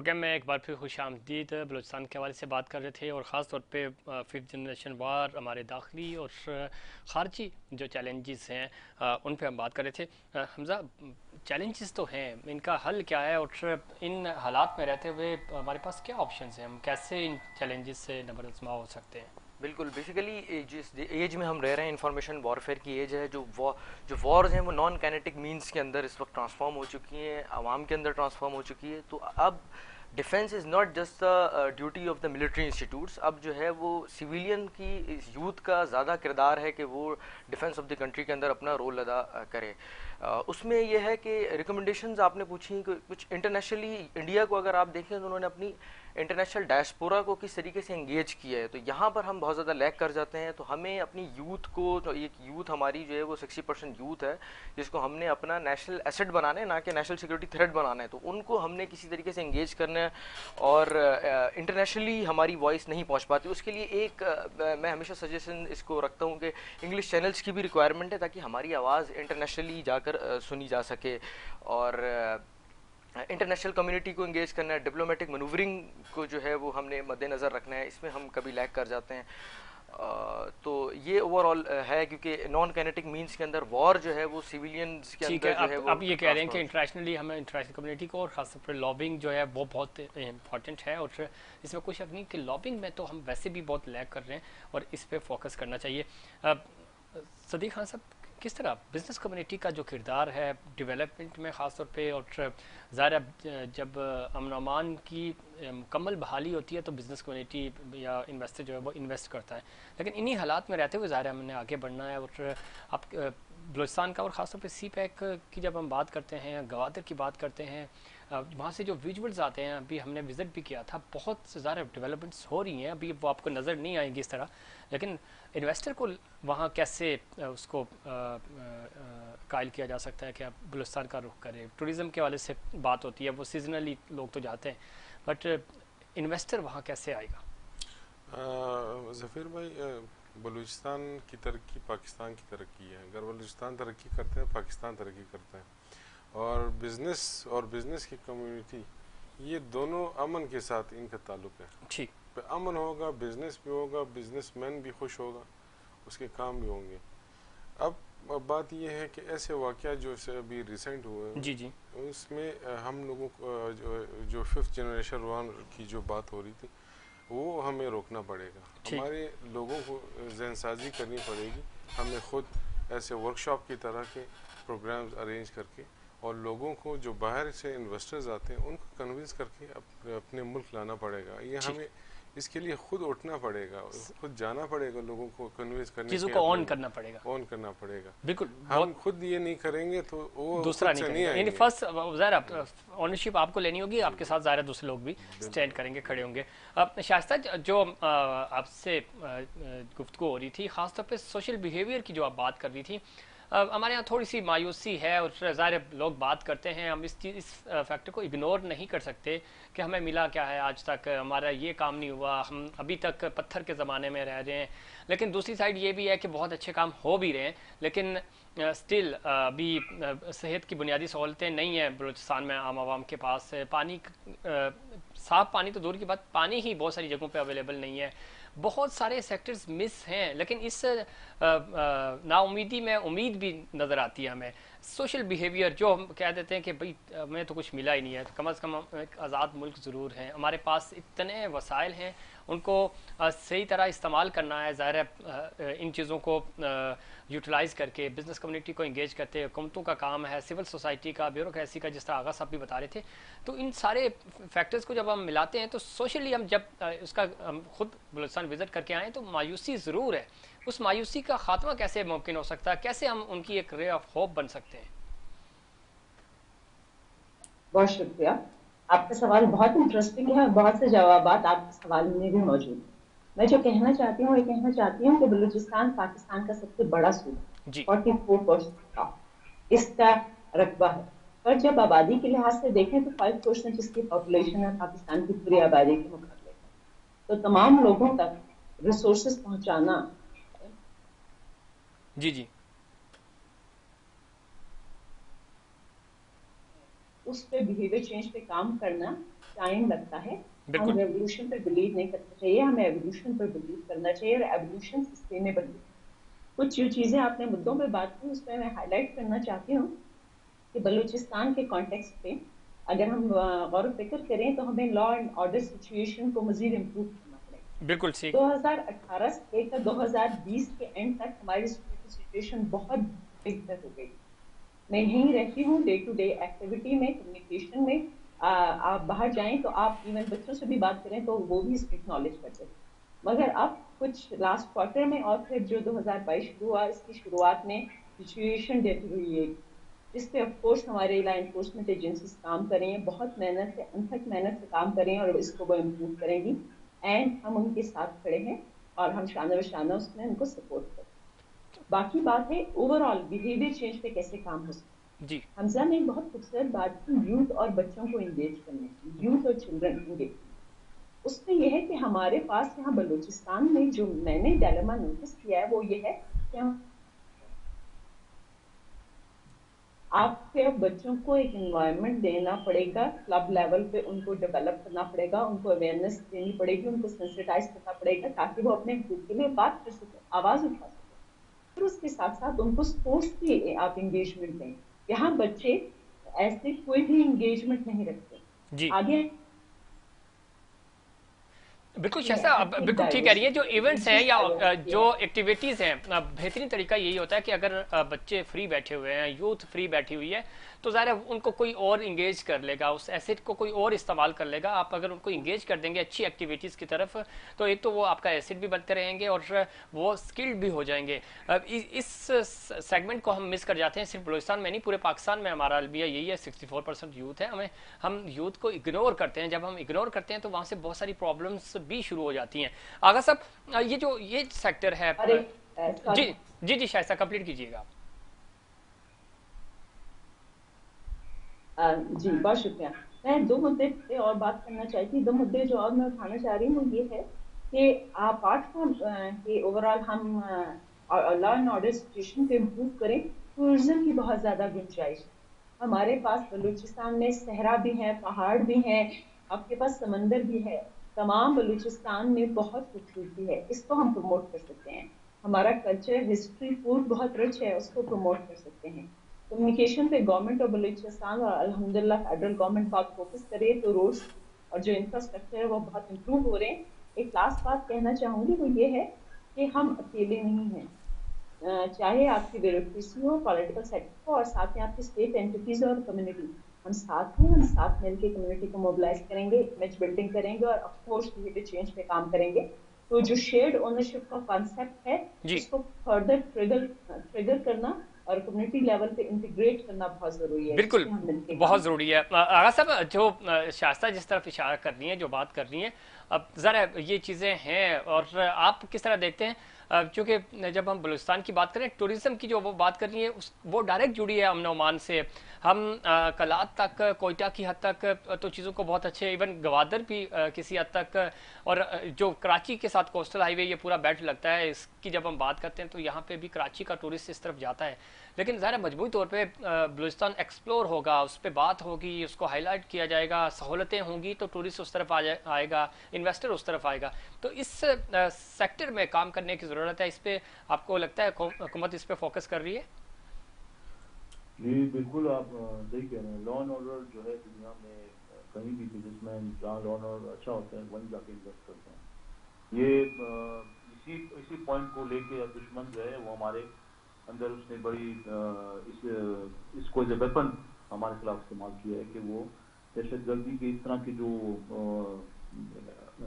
Programme में एक बार फिर खुश आमदीद। बलूचिस्तान के हवाले से बात कर रहे थे और ख़ास तौर पे फिफ्थ जनरेशन वार, हमारे दाखिली और ख़ारजी जो चैलेंजेस हैं उन पे हम बात कर रहे थे। हमज़ा, चैलेंजेस तो हैं, इनका हल क्या है और इन हालात में रहते हुए हमारे पास क्या ऑप्शंस हैं, हम कैसे इन चैलेंजेस से नबरआज़मा हो सकते हैं? बिल्कुल, बेसिकली जिस एज में हम रह रहे हैं, इंफॉर्मेशन वॉरफेयर की एज है। जो वॉर्स हैं वो नॉन काइनेटिक मीन्स के अंदर इस वक्त ट्रांसफॉर्म हो चुकी हैं, आवाम के अंदर ट्रांसफॉर्म हो चुकी है। तो अब defence is not just the duty of the military institutes. अब जो है वो सिविलियन की यूथ का ज़्यादा किरदार है कि वो डिफेंस ऑफ द कंट्री के अंदर अपना रोल अदा करे। उसमें यह है कि रिकमेंडेशंस आपने पूछी कि कुछ इंटरनेशनली इंडिया को अगर आप देखें तो उन्होंने अपनी इंटरनेशनल डायस्पोरा को किस तरीके से इंगेज किया है, तो यहाँ पर हम बहुत ज़्यादा लैग कर जाते हैं। तो हमें अपनी यूथ को, जो एक यूथ हमारी जो है वो 60% यूथ है, जिसको हमने अपना नेशनल एसेट बनाना है, ना कि नेशनल सिक्योरिटी थ्रेट बनाना है। तो उनको हमने किसी तरीके से इंगेज करना है और इंटरनेशनली हमारी वॉइस नहीं पहुँच पाती। उसके लिए एक मैं हमेशा सजेशन इसको रखता हूँ कि इंग्लिश चैनल्स की भी रिक्वायरमेंट है, ताकि हमारी आवाज़ इंटरनेशनली जाकर सुनी जा सके। और इंटरनेशनल कम्युनिटी को इंगेज करना है, डिप्लोमेटिक मनूवरिंग को जो है वो हमने मद्देनज़र रखना है। इसमें हम कभी लैग कर जाते हैं। तो ये ओवरऑल है, क्योंकि नॉन काइनेटिक मीन्स के अंदर वॉर जो है वो सिविलियंस के ठीक अंदर है, जो है वो आप ये कह रहे हैं कि इंटरनेशनली हमें इंटरनेशनल कम्युनिटी को और ख़ास तौर पर लॉबिंग जो है वो बहुत इंपॉर्टेंट है और इसमें कोई शक नहीं कि लॉबिंग में तो हम वैसे भी बहुत लैग कर रहे हैं और इस पर फोकस करना चाहिए। सदीक खान साहब, किस तरह बिज़नेस कम्युनिटी का जो किरदार है डेवलपमेंट में ख़ास तौर पे, और ज़ाहिर जब अमन अमान की मुकम्मल बहाली होती है तो बिज़नेस कम्युनिटी या इन्वेस्टर जो है वो इन्वेस्ट करता है, लेकिन इन्हीं हालात में रहते हुए ज़ाहिर हमने आगे बढ़ना है। और आप बलूचिस्तान का और ख़ास तौर पे सी पैक की जब हम बात करते हैं, गवादर की बात करते हैं, वहाँ से जो विजुअल्स आते हैं, अभी हमने विज़िट भी किया था, बहुत ज़्यादा डेवलपमेंट्स हो रही हैं, अभी वो आपको नज़र नहीं आएंगी इस तरह, लेकिन इन्वेस्टर को वहाँ कैसे उसको कायल किया जा सकता है कि आप बलूचिस्तान का रुख करें। टूरिज़म के वाले से बात होती है, वो सीजनली लोग तो जाते हैं, बट इन्वेस्टर वहाँ कैसे आएगा? ज़फ़ीर भाई, बलूचिस्तान की तरक्की पाकिस्तान की तरक्की है। अगर बलूचिस्तान तरक्की करते हैं, पाकिस्तान तरक्की करता है। और बिज़नेस की कम्युनिटी, ये दोनों अमन के साथ इनका ताल्लुक़ है। ठीक, अमन होगा, बिज़नेस भी होगा, बिज़नेसमैन भी खुश होगा, उसके काम भी होंगे। अब बात यह है कि ऐसे वाक़या जो अभी रिसेंट हुए जी जी, उसमें हम लोगों को जो फिफ्थ जनरेशन वार की जो बात हो रही थी, वो हमें रोकना पड़ेगा। हमारे लोगों को ज़हनसाज़ी करनी पड़ेगी। हमें ख़ुद ऐसे वर्कशॉप की तरह के प्रोग्राम्स अरेंज करके और लोगों को जो बाहर से इन्वेस्टर्स आते हैं उनको कन्विंस करके अपने मुल्क लाना पड़ेगा। ये हमें इसके लिए खुद उठना पड़ेगा, खुद जाना पड़ेगा, लोगों को कन्विंस करने, चीज़ों को ऑन करना पड़ेगा, ऑन करना पड़ेगा। बिल्कुल। हम खुद ये नहीं करेंगे तो वो दूसरा नहीं करेंगे, यानी फर्स्ट ज़ाहिर ऑनरशिप आपको लेनी होगी, आपके साथ ज़ाहिर दूसरे लोग भी स्टैंड करेंगे, खड़े होंगे। अब शाइस्ता, जो आपसे गुफ्तगू हो रही थी, ख़ासतौर पे सोशल बिहेवियर की जो आप बात कर रही थी, हमारे यहाँ थोड़ी सी मायूसी है और ज़ाहिर लोग बात करते हैं, हम इस फैक्टर को इग्नोर नहीं कर सकते कि हमें मिला क्या है आज तक, हमारा ये काम नहीं हुआ, हम अभी तक पत्थर के ज़माने में रह रहे हैं। लेकिन दूसरी साइड ये भी है कि बहुत अच्छे काम हो भी रहे हैं, लेकिन स्टिल अभी सेहत की बुनियादी सहूलतें नहीं हैं बलूचिस्तान में आम आवाम के पास। पानी, साफ़ पानी तो दूर की बात, पानी ही बहुत सारी जगहों पे अवेलेबल नहीं है। बहुत सारे सेक्टर्स मिस हैं, लेकिन इस नाउमीदी में उम्मीद भी नज़र आती है हमें। सोशल बिहेवियर जो हम कह देते हैं कि भाई हमें तो कुछ मिला ही नहीं है, तो कम अज़ कम एक आज़ाद मुल्क ज़रूर है, हमारे पास इतने वसाइल हैं, उनको सही तरह इस्तेमाल करना है। ज़ाहिर है इन चीज़ों को यूटिलाइज़ करके बिज़नेस कम्युनिटी को इंगेज करते, हुकूमतों का काम है, सिविल सोसाइटी का, ब्यूरोक्रेसी का, जिस तरह आगा साहब भी बता रहे थे। तो इन सारे फैक्टर्स को जब हम मिलाते हैं तो सोशली हम जब उसका हम खुद बलूचिस्तान विज़िट करके आएँ तो मायूसी ज़रूर है। उस मायूसी का खात्मा कैसे मुमकिन हो सकता है, कैसे हम उनकी एक रे ऑफ होप बन सकते हैं? बहुत शुक्रिया, आपका सवाल बहुत इंटरेस्टिंग है और बहुत से जवाबात आपके सवाल में भी मौजूद है। मैं जो कहना चाहती हूँ, ये कहना चाहती हूँ कि बलूचिस्तान पाकिस्तान का सबसे बड़ा सूबा, 44% का इसका रकबा है, पर जब आबादी के लिहाज से देखें तो 5% जिसकी पॉपुलेशन है पाकिस्तान की पूरी आबादी के मुकाबले में, तो तमाम लोगों तक रिसोर्सेज पहुंचाना जी जी, उस पे बिहेवियर चेंज पे काम करना टाइम लगता है। हम रेवोल्यूशन पे बिलीव नहीं करना चाहिए, हमें एवोल्यूशन पर बिलीव करना चाहिए, और एवोल्यूशन सस्टेनेबल। कुछ जो चीजें आपने मुद्दों पे बात की, उस पर मैं हाईलाइट करना चाहती हूँ कि बलूचिस्तान के कॉन्टेक्स्ट पे अगर हम गौर फिक्र करें तो हमें लॉ एंड ऑर्डर सिचुएशन को मजीद इम्प्रूव करना पड़ेगा। बिल्कुल ठीक। 2018 से लेकर 2020 के एंड तक हमारी सिचुएशन बहुत बेहतर हो गई। मैं यहीं रहती हूँ, डे टू डे एक्टिविटी में, कम्युनिकेशन में, आप बाहर जाएं तो आप इवन बच्चों से भी बात करें तो वो भी इसकी एक्नॉलेज करते हैं। मगर अब कुछ लास्ट क्वार्टर में और फिर जो 2022 शुरू हुआ, इसकी शुरुआत में सिचुएशन डिटेरियोरेट, जिस पे ऑफ कोर्स हमारे लॉ एनफोर्समेंट एजेंसीज काम कर रही हैं, बहुत मेहनत से, अनथक मेहनत से काम कर रही हैं और इसको वो इम्प्रूव करेंगी। एंड हम उनके साथ खड़े हैं और हम शाना बशाना उसमें उनको सपोर्ट करें। बाकी बात है ओवरऑल बिहेवियर चेंज पे कैसे काम हो सकता है। हमजा ने एक बहुत खूबसूरत बात की, यूथ और बच्चों को इंगेज करने की, यूथ और चिल्ड्रन इंगेज। उसमें यह है कि हमारे पास यहाँ बलूचिस्तान में जो मैंने डायलेमा नोटिस किया है वो ये है कि आपके बच्चों को एक एनवायरनमेंट देना पड़ेगा, क्लब लेवल पे उनको डेवलप करना पड़ेगा, उनको अवेयरनेस देनी पड़ेगी, उनको सेंसिटाइज करना पड़ेगा ताकि वो अपने हकूक के लिए बात कर सके, आवाज उठा सके। फिर उसके साथ साथ उनको स्पोर्ट्स की आप इंगेजमेंट दें। यहाँ बच्चे ऐसे कोई भी इंगेजमेंट नहीं रखते। आगे बिल्कुल शैसा, बिल्कुल ठीक कह रही है। जो इवेंट्स हैं या जो एक्टिविटीज़ हैं, बेहतरीन तरीका यही होता है कि अगर बच्चे फ्री बैठे हुए हैं, यूथ फ्री बैठी हुई है, तो ज़ाहिर है उनको कोई और इंगेज कर लेगा, उस एसेट को कोई और इस्तेमाल कर लेगा। आप अगर उनको इंगेज कर देंगे अच्छी एक्टिविटीज़ की तरफ, तो एक तो वो आपका एसेट भी बनते रहेंगे और वो स्किल्ड भी हो जाएंगे। इस सेगमेंट को हम मिस कर जाते हैं, सिर्फ बलूचिस्तान में नहीं पूरे पाकिस्तान में हमारा अलविया यही है। 64% यूथ है, हम यूथ को इग्नोर करते हैं। जब हम इग्नोर करते हैं तो वहाँ से बहुत सारी प्रॉब्लम्स भी शुरू हो जाती हैं। आगा साहब, ये सेक्टर है। जी जी जी शायद कंप्लीट कीजिएगा। जी बहुत शुक्रिया। मैं दो मुद्दे पे और बात करना चाहती हूँ। दो मुद्दे जो और मैं उठाना चाह रही हूँ ये है कि अपार्ट फ्रॉम कि ओवरऑल हम लॉ एंड ऑर्डर सिचुएशन को इम्प्रूव करें, टूरिज्म की बहुत ज्यादा गुंजाइश है। हमारे पास बलूचिस्तान में सहरा भी है, पहाड़ भी है, आपके पास समंदर भी है। तमाम बलूचिस्तान में बहुत खूबसूरती है, इसको हम प्रमोट कर सकते हैं। हमारा कल्चर, हिस्ट्री, फूड बहुत रिच है, उसको प्रमोट कर सकते हैं। कम्युनिकेशन पे गवर्नमेंट ऑफ बलूचिस्तान और अल्हम्दुलिल्लाह फेडरल गवर्नमेंट बहुत फोकस करे तो रोड्स और जो इंफ्रास्ट्रक्चर है वो बहुत इम्प्रूव हो रहे हैं। एक लास्ट बात कहना चाहूंगी वो ये है कि हम अकेले नहीं हैं, चाहे आपकी ब्यूरोक्रेसी हो, पॉलिटिकल सेक्टर हो और साथ में आपकी स्टेट एंटिटीज और कम्युनिटी, हम साथ हैं। हम साथ मिलकर कम्युनिटी को मोबिलाइज करेंगे, इमेज बिल्डिंग करेंगे और ऑफ कोर्स बिहेवियर चेंज पे काम करेंगे। तो जो शेयर्ड ओनरशिप का कॉन्सेप्ट है उसको फर्दर ट्रिगर करना और कम्युनिटी लेवल पे इंटीग्रेट करना बहुत जरूरी है। बिल्कुल बहुत ज़रूरी है। आगा साहब, जो शास्ता जिस तरफ इशारा कर रही हैं, जो बात कर रही हैं, अब ज़रा ये चीज़ें हैं और आप किस तरह देखते हैं? क्योंकि जब हम बलूचिस्तान की बात करें, टूरिज़्म की जो वो बात कर रही है वो डायरेक्ट जुड़ी है अमन ओमान से। हम कलात तक, कोयटा की हद तक तो चीज़ों को बहुत अच्छे, इवन गवादर भी किसी हद तक, और जो कराची के साथ कोस्टल हाईवे ये पूरा बेल्ट लगता है, इसकी जब हम बात करते हैं तो यहाँ पे भी कराची का टूरिस्ट इस तरफ जाता है। लेकिन ज़ाहिर मजबूरी तौर पे बलूचिस्तान एक्सप्लोर होगा, उस पर बात होगी, उसको हाईलाइट किया जाएगा, सहूलतें होंगी तो टूरिस्ट उस तरफ आएगा, इन्वेस्टर उस तरफ आएगा। तो इस सेक्टर में काम करने की ज़रूरत है। इस पर आपको लगता है हुकूमत इस पर फोकस कर रही है? जी बिल्कुल, आप सही कह रहे हैं। लॉ एंड ऑर्डर जो है दुनिया में कहीं भी बिजनेसमैन जहाँ लॉ एंड ऑर्डर अच्छा होता है वहीं जाके इन्वेस्ट करते हैं। ये इसी पॉइंट को लेके दुश्मन जो है वो हमारे अंदर उसने बड़ी इसको एज ए वेपन हमारे खिलाफ इस्तेमाल किया है कि वो दहशतगर्दी की इस तरह की जो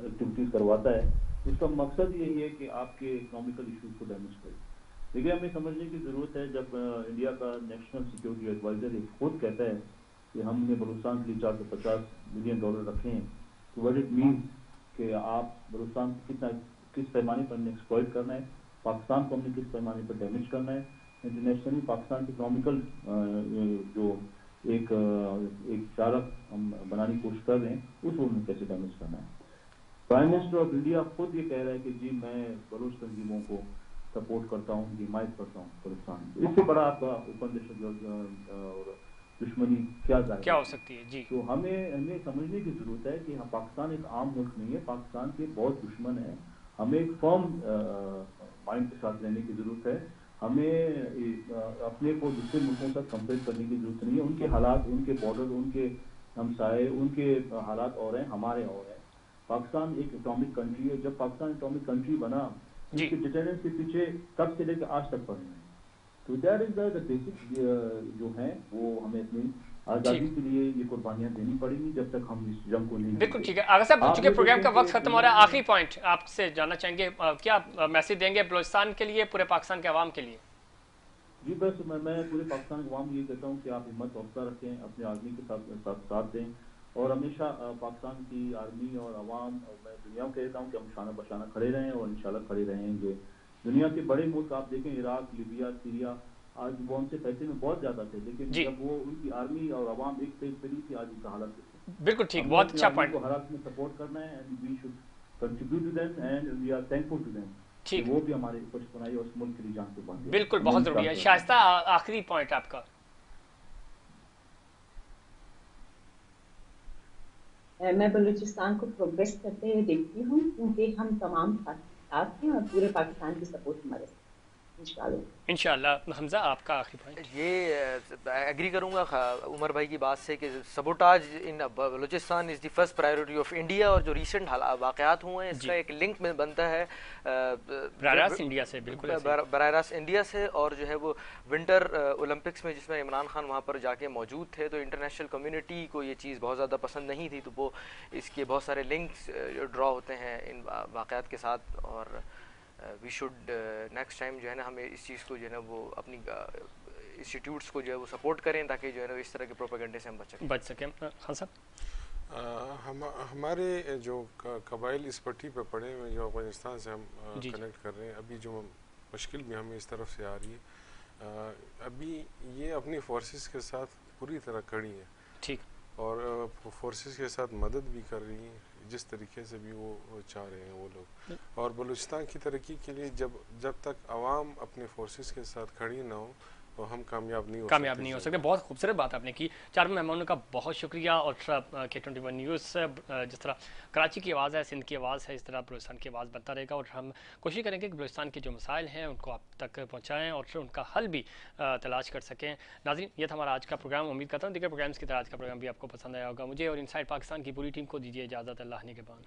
एक्टिविटीज करवाता है, उसका मकसद यही है कि आपके इकोनॉमिकल इश्यूज को डैमेज करे। लेकिन हमें समझने की जरूरत है, जब इंडिया का नेशनल सिक्योरिटी एडवाइजर खुद कहता है कि हमने बलूचिस्तान के लिए $450 मिलियन रखे हैं, तो व्हाट इट मीन्स कि आप बलूचिस्तान को किस पैमाने पर हमने एक्सप्लॉइट करना है, पाकिस्तान को हमने किस पैमाने पर डैमेज करना है, इंटरनेशनली पाकिस्तान की इकोनॉमिकल जो एक चारक हम बनाने की कोशिश कर रहे हैं, उस रोल में कैसे डैमेज करना है। प्राइम मिनिस्टर ऑफ इंडिया खुद ये कह रहा है कि जी मैं बलूच तंजीमों को सपोर्ट करता हूँ, हिमायत करता हूँ बलूचिस्तान। इससे बड़ा आपका ओपन दहशतगर्द और दुश्मनी क्या हो सकती है। जी, तो हमें समझने की जरूरत है कि हाँ, पाकिस्तान एक आम मुल्क नहीं है, पाकिस्तान के बहुत दुश्मन है। हमें एक फर्म माइंड के साथ रहने की जरूरत है। हमें अपने को दूसरे मुल्कों के साथ कंपेयर करने की जरूरत नहीं है। उनके हालात, उनके बॉर्डर, उनके हमसाए, उनके हालात और हैं, हमारे और हैं। पाकिस्तान एक एटॉमिक कंट्री है। जब पाकिस्तान एटॉमिक कंट्री बना, उसके डिटेरेंस के पीछे तब से लेकर आज तक पड़े हैं। तो दैट इज द बेसिक जो है वो हमें अपनी आज़ादी के लिए ये कुर्बानियां देनी पड़ेगी जब तक हम इस जंग को नहीं। बिल्कुल ठीक है। आगा साहब, चूंकि प्रोग्राम का वक्त खत्म हो रहा है, आखिरी पॉइंट आपसे जानना चाहेंगे, क्या मैसेज देंगे बलूचिस्तान के लिए, पूरे पाकिस्तान के अवाम के लिए? जी बस मैं पूरे पाकिस्तान के अवाम ये कहता हूँ कि आप हिम्मत हौसला रखें, अपने आर्मी के साथ दें, और हमेशा पाकिस्तान की आर्मी और अवाम, मैं दुनिया को कहता हूँ कि हम शाना बशाना खड़े रहें और इंशाल्लाह खड़े रहेंगे। दुनिया के बड़े मुल्क आप देखें, इराक, लीबिया, सीरिया, आज वो उनसे पैसे में बहुत ज्यादा थे, लेकिन जब वो उनकी आर्मी और अवाम एक पेज पे थी, आज उनका हालत बिल्कुल ठीक, बहुत अच्छा पॉइंट। हर हालत में सपोर्ट करना है and we should contribute to them and we are thankful to them. ठीक, वो भी हमारे कुछ बनाई और उस मुल्क के लिए जान कुर्बान दी। बिल्कुल, बहुत जरूरी है। शाइस्ता, आखिरी पॉइंट आपका। मैं बलूचिस्तान को प्रोग्रेस करते हुए देखती हूँ, क्योंकि हम तमाम साथ हैं और पूरे पाकिस्तान की सपोर्ट हमारे साथ इंशाल्लाह। हमजा, आपका आखिरी पॉइंट? ये एग्री करूंगा उमर भाई की बात से कि sabotage in Balochistan is the first priority of India, और जो रिसेंट वाक़यात हुए हैं इसका एक लिंक में बनता है बराह इंडिया से। बिल्कुल बराह रास्त इंडिया से, और जो है वो विंटर ओलंपिक्स में जिसमें इमरान खान वहाँ पर जाके मौजूद थे, तो इंटरनेशनल कम्युनिटी को ये चीज़ बहुत ज़्यादा पसंद नहीं थी, तो वो इसके बहुत सारे लिंक्स ड्रॉ होते हैं इन वाक़यात के साथ। और वी शुड नेक्स्ट टाइम जो है ना, हमें इस चीज़ को जो है ना वो अपनी इंस्टीट्यूट्स को जो है वो सपोर्ट करें, ताकि जो है ना इस तरह के प्रोपेगेंडे से हम बच सकें। हाँ साहब, हमारे जो कबाइल इस पट्टी पे पड़े हुए जो अफगानिस्तान से हम कनेक्ट कर रहे हैं, अभी जो मुश्किल भी हमें इस तरफ से आ रही है, अभी ये अपनी फोर्सेस के साथ पूरी तरह खड़ी है। ठीक, और फोर्सेस के साथ मदद भी कर रही हैं जिस तरीके से भी वो चाह रहे हैं वो लोग। और बलूचिस्तान की तरक्की के लिए जब तक आवाम अपने फोर्सेस के साथ खड़ी ना हो, तो हम कामयाब नहीं हो सकते। बहुत खूबसूरत बात आपने की। चार मेहमानों का बहुत शुक्रिया। और K21 न्यूज़ जिस तरह कराची की आवाज़ है, सिंध की आवाज़ है, इस तरह बलूचिस्तान की आवाज़ बनता रहेगा, और हम कोशिश करेंगे कि बलूचिस्तान के जो मसाइल हैं उनको आप तक पहुँचाएँ और उनका हल भी तलाश कर सकें। नाज़रीन, ये था हमारा आज का प्रोग्राम। उम्मीद करता हूँ दीगर प्रोग्राम्स की तरह आज का प्रोग्राम भी आपको पसंद आया होगा। मुझे और इनसाइड पाकिस्तान की पूरी टीम को दीजिए इजाज़त। अल्लाह निगहबान।